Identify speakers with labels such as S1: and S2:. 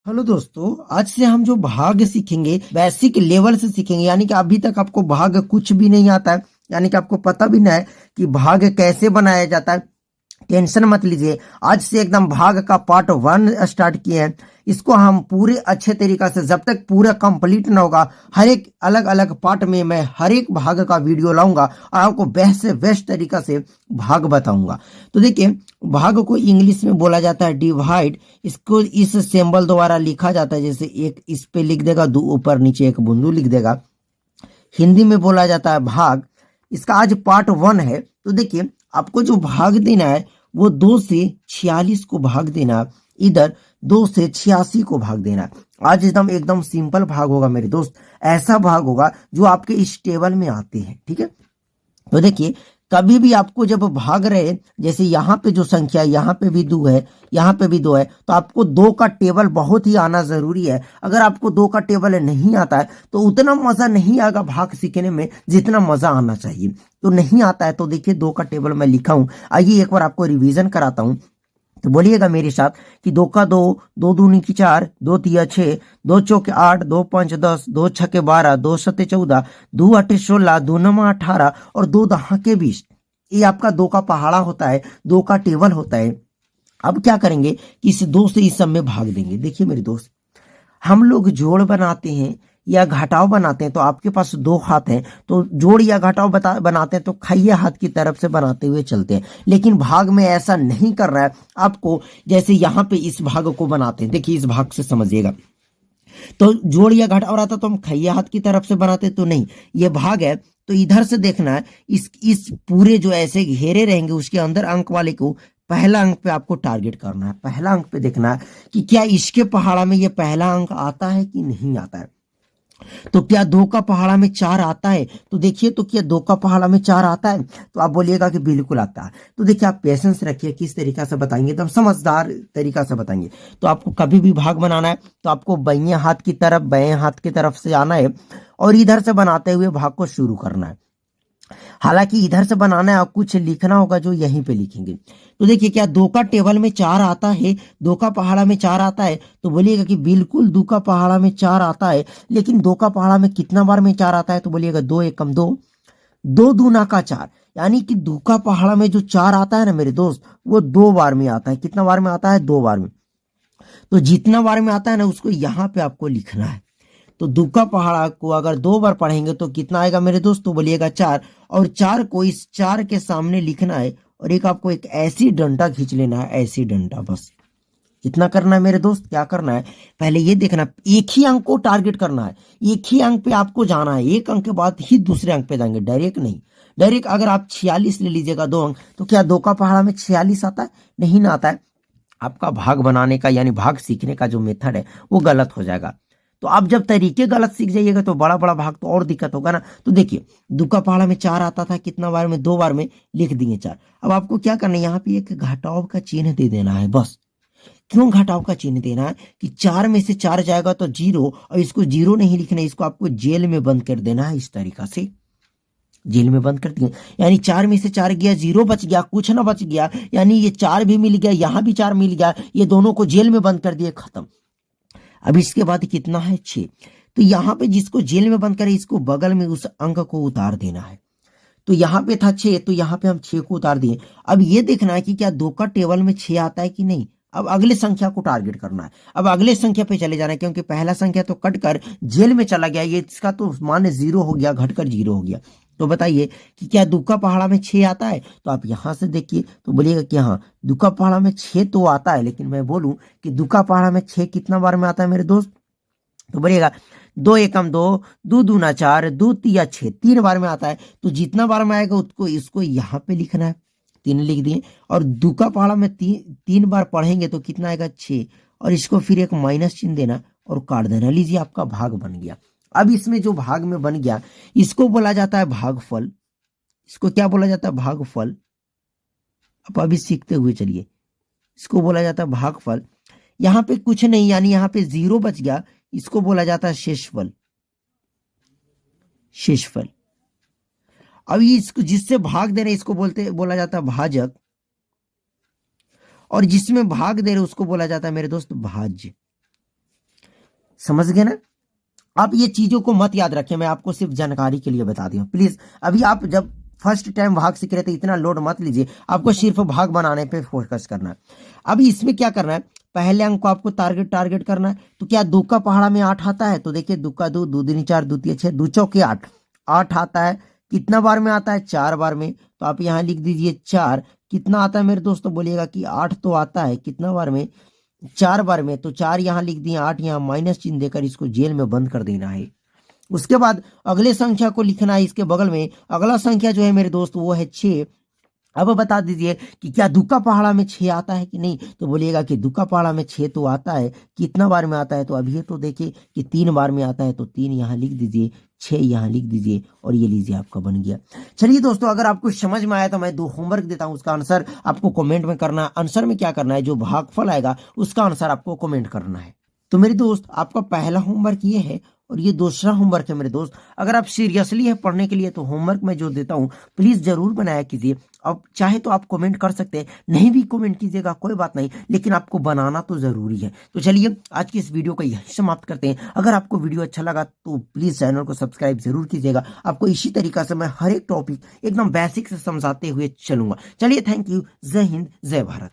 S1: Hello दोस्तों, आज से हम जो भाग सीखेंगे बेसिक लेवल से सीखेंगे। यानी कि अभी तक आपको भाग कुछ भी नहीं आता है, यानी कि आपको पता भी नहीं है कि भाग कैसे बनाया जाता है। टेंशन मत लीजिए, आज से एकदम भाग का पार्ट 1 स्टार्ट किए हैं। इसको हम पूरे अच्छे तरीका से, जब तक पूरा कंप्लीट ना होगा, हर एक अलग अलग पार्ट में मैं हर एक भाग का वीडियो लाऊंगा और आपको बेस्ट से बेस्ट तरीका से भाग बताऊंगा। तो देखिए, भाग को इंग्लिश में बोला जाता है डिवाइड। इसको इस सिंबल द्वारा लिखा जाता है, जैसे एक इस पे लिख देगा, दो ऊपर नीचे एक बिंदु लिख देगा। हिंदी में बोला जाता है भाग। इसका आज पार्ट 1 है। तो देखिए, आपको जो भाग देना है वो 2 से 46 को भाग देना, इधर 2 से 86 को भाग देना। आज एकदम एकदम सिंपल भाग होगा मेरे दोस्त, ऐसा भाग होगा जो आपके इस टेबल में आते हैं। ठीक है, तो देखिए, कभी भी आपको जब भाग रहे, जैसे यहाँ पे जो संख्या है, यहाँ पे भी 2 है, यहाँ पे भी 2 है, तो आपको 2 का टेबल बहुत ही आना जरूरी है। अगर आपको 2 का टेबल नहीं आता है तो उतना मजा नहीं आएगा भाग सीखने में जितना मजा आना चाहिए। तो नहीं आता है तो देखिए, 2 का टेबल मैं लिखा हूं। आइए एक बार आपको रिवीजन कराता हूं। तो बोलिएगा मेरे साथ कि 2 का 2, 2 दूनी की 4, 2 तिया 6, 2 चौके 8, 2 पंच 10, 2 छके 12, 2 सते 14, 2 अठे 16, 2 नमा 18 और 2 दहा के 20। ये आपका 2 का पहाड़ा होता है, 2 का टेबल होता है। अब क्या करेंगे कि इस 2 से इस सब में भाग देंगे। देखिए मेरे दोस्त, हम लोग जोड़ बनाते हैं या घटाव बनाते हैं तो आपके पास 2 हाथ हैं, तो जोड़ या घटाव बनाते हैं तो खाइए हाथ की तरफ से बनाते हुए चलते हैं। लेकिन भाग में ऐसा नहीं कर रहा है आपको। जैसे यहाँ पे इस भाग को बनाते हैं, देखिए इस भाग से समझिएगा, तो जोड़ या घटाव रहता तो हम खाइए हाथ की तरफ से बनाते, तो नहीं, ये भाग है। तो इधर से देखना है, इस पूरे जो ऐसे घेरे रहेंगे उसके अंदर अंक वाले को पहला अंक पे आपको टारगेट करना है। पहला अंक पे देखना है कि क्या इसके पहाड़ा में ये पहला अंक आता है कि नहीं आता है। तो क्या 2 का पहाड़ा में 4 आता है? तो देखिए, तो क्या 2 का पहाड़ा में 4 आता है? तो आप बोलिएगा कि बिल्कुल आता है। तो देखिए, आप पेशेंस रखिए, किस तरीका से बताएंगे एकदम समझदार तरीका से बताएंगे। तो आपको कभी भी भाग बनाना है तो आपको बाएं हाथ की तरफ, बाएं हाथ की तरफ से आना है और इधर से बनाते हुए भाग को शुरू करना है। हालांकि इधर से बनाना है और कुछ लिखना होगा जो यहीं पे लिखेंगे। तो देखिए, क्या 2 का टेबल में 4 आता है? 2 का पहाड़ा में 4 आता है? तो बोलिएगा कि बिल्कुल 2 का पहाड़ा में 4 आता है। लेकिन 2 का पहाड़ा में कितना बार में 4 आता है? तो बोलिएगा 2 एकम 2, 2 दूना का 4। यानी कि 2 का पहाड़ा में जो 4 आता है ना मेरे दोस्त, वो 2 बार में आता है। कितना बार में आता है? 2 बार में। तो जितना बार में आता है ना, उसको यहाँ पे आपको लिखना है। तो 2 का पहाड़ा को अगर 2 बार पढ़ेंगे तो कितना आएगा मेरे दोस्त? तो बोलिएगा 4। और 4 को इस 4 के सामने लिखना है और एक आपको एक ऐसी डंडा खींच लेना है, ऐसी डंडा। बस इतना करना है मेरे दोस्त। क्या करना है, पहले ये देखना, एक ही अंक को टारगेट करना है, एक ही अंक पे आपको जाना है। एक अंक के बाद ही दूसरे अंक पे जाएंगे, डायरेक्ट नहीं। डायरेक्ट अगर आप 46 ले लीजिएगा 2 अंक, तो क्या 2 का पहाड़ा में 46 आता है? नहीं ना आता है। आपका भाग बनाने का यानी भाग सीखने का जो मेथड है वो गलत हो जाएगा। तो आप जब तरीके गलत सीख जाइएगा तो बड़ा बड़ा भाग तो और दिक्कत होगा ना। तो देखिए, 2 का पहाड़ा में 4 आता था, कितना बार में? 2 बार में, लिख दिए 4। अब आपको क्या करना है, यहाँ पे एक घटाव का चिन्ह दे देना है बस। क्यों घटाव का चिन्ह देना है? कि 4 में से 4 जाएगा तो 0, और इसको 0 नहीं लिखना है, इसको आपको जेल में बंद कर देना है। इस तरीका से जेल में बंद कर दिए, यानी 4 में से 4 गया, 0 बच गया, कुछ ना बच गया। यानी ये 4 भी मिल गया, यहाँ भी 4 मिल गया, ये दोनों को जेल में बंद कर दिए, खत्म। अब इसके बाद कितना है? 6। तो यहाँ पे जिसको जेल में बंद करे, इसको बगल में उस अंक को उतार देना है। तो यहाँ पे था 6, तो यहाँ पे हम 6 को उतार दिए। अब ये देखना है कि क्या 2 का टेबल में 6 आता है कि नहीं। अब अगले संख्या को टारगेट करना है। अब अगले संख्या पे चले जाना है, क्योंकि पहला संख्या तो कटकर जेल में चला गया, ये इसका तो मान 0 हो गया, घटकर 0 हो गया। तो बताइए कि क्या 2 का पहाड़ा में 6 आता है? तो आप यहां से देखिए तो बोलिएगा कि हाँ, 2 का पहाड़ा में 6 तो आता है। लेकिन मैं बोलूं कि 2 का पहाड़ा में 6 कितना बार में आता है मेरे दोस्त? तो बोलिएगा 2 एकम 2, 2 दूना 4, 2 तिया 6, 3 बार में आता है। तो जितना बार में आएगा उसको इसको यहाँ पे लिखना है, 3 लिख दिए। और 2 का पहाड़ा में 3 बार पढ़ेंगे तो कितना आएगा? 6। और इसको फिर एक माइनस चिन्ह देना और काट देना। लीजिए, आपका भाग बन गया। अब इसमें जो भाग में बन गया, इसको बोला जाता है भागफल। इसको क्या बोला जाता है? भागफल। अब अभी सीखते हुए चलिए, इसको बोला जाता है भागफल। यहाँ पे कुछ नहीं, यानी यहाँ पे 0 बच गया, इसको बोला जाता है शेषफल। शेषफल। अब इसको जिससे भाग दे रहे इसको बोला जाता है भाजक, और जिसमें भाग दे रहे उसको बोला जाता है मेरे दोस्त भाज्य। समझ गए ना। आप ये चीजों को मत याद रखें, मैं आपको सिर्फ जानकारी के लिए बता दी हूँ। प्लीज अभी आप जब फर्स्ट टाइम भाग सीख रहे थे इतना लोड मत लीजिए, आपको सिर्फ भाग बनाने पे फोकस करना है। अभी इसमें क्या करना है, पहले अंक को आपको टारगेट टारगेट करना है। तो क्या दो का पहाड़ा में 8 आता है, तो देखिए दो का 2, 2 दूनी 4, 2 तिया 6, 2 चौके 8, 8 आता है। कितना बार में आता है, 4 बार में। तो आप यहाँ लिख दीजिए 4। कितना आता है मेरे दोस्तों, बोलिएगा कि 8 तो आता है, कितना बार में, 4 बार में। तो 4 यहाँ लिख दिए, 8 यहाँ माइनस चिन्ह देकर इसको जेल में बंद कर देना है। उसके बाद अगले संख्या को लिखना है इसके बगल में। अगला संख्या जो है मेरे दोस्त वो है 6। अब बता दीजिए कि क्या दुक्का पहाड़ा में 6 आता है कि नहीं, तो बोलिएगा कि दुक्का पहाड़ा में 6 तो आता है। कितना बार में आता है, तो अभी तो देखिए कि 3 बार में आता है। तो 3 यहाँ लिख दीजिए, 6 यहाँ लिख दीजिए और ये लीजिए आपका बन गया। चलिए दोस्तों, अगर आपको समझ में आया तो मैं 2 होमवर्क देता हूं, उसका आंसर आपको कमेंट में करना है। आंसर में क्या करना है, जो भागफल आएगा उसका आंसर आपको कमेंट करना है। तो मेरे दोस्त आपका पहला होमवर्क ये है और ये दूसरा होमवर्क है मेरे दोस्त। अगर आप सीरियसली है पढ़ने के लिए तो होमवर्क में जो देता हूँ प्लीज जरूर बनाया कीजिए। अब चाहे तो आप कमेंट कर सकते हैं, नहीं भी कमेंट कीजिएगा कोई बात नहीं, लेकिन आपको बनाना तो जरूरी है। तो चलिए आज की इस वीडियो को यही समाप्त करते हैं। अगर आपको वीडियो अच्छा लगा तो प्लीज चैनल को सब्सक्राइब जरूर कीजिएगा। आपको इसी तरीका से मैं हर एक टॉपिक एकदम बेसिक से समझाते हुए चलूंगा। चलिए थैंक यू, जय हिंद जय भारत।